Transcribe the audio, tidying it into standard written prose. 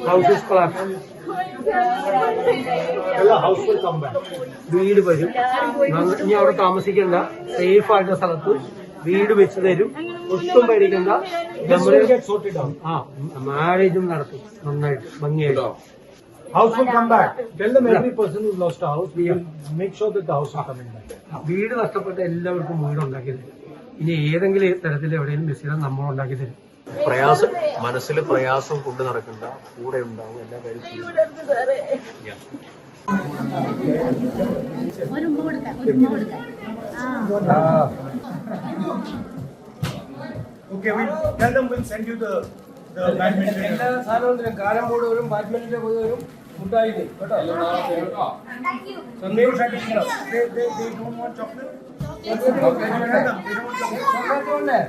House is collapsed. House will come back. വീട് വരും. ഇനി അവിടെ താമസിക്കേണ്ട, സേഫ് ആയിട്ടുള്ള സ്ഥലത്ത് വീട് വെച്ച് തരും. ഒട്ടും പേടിക്കണ്ട. മാരേജും നടത്തും നന്നായിട്ട് ഭംഗിയായിട്ട്. House will come back. Tell them every person who's lost a house, we will make sure that the house is coming back. വീട് നഷ്ടപ്പെട്ട എല്ലാവർക്കും വീട് ഉണ്ടാക്കി തരും. ഇനി ഏതെങ്കിലും തരത്തിൽ എവിടെയെങ്കിലും മിസ് ചെയ്താൽ നമ്മൾ ഉണ്ടാക്കി തരും. പ്രയാസം മനസ്സിൽ പ്രയാസം കൊണ്ട് നടക്കണ്ട, കൂടെ ഉണ്ടാവും എല്ലാ കാര്യത്തിലും. Okay, tell them we'll send you the badminton. എല്ലാ സാധനവും കാരം ബോർഡ് വരും, ബാഡ്മിന്റന്റെ ബോർഡ് വരും, മുട്ടായി കേട്ടോ. They don't want chocolate. They don't want chocolate.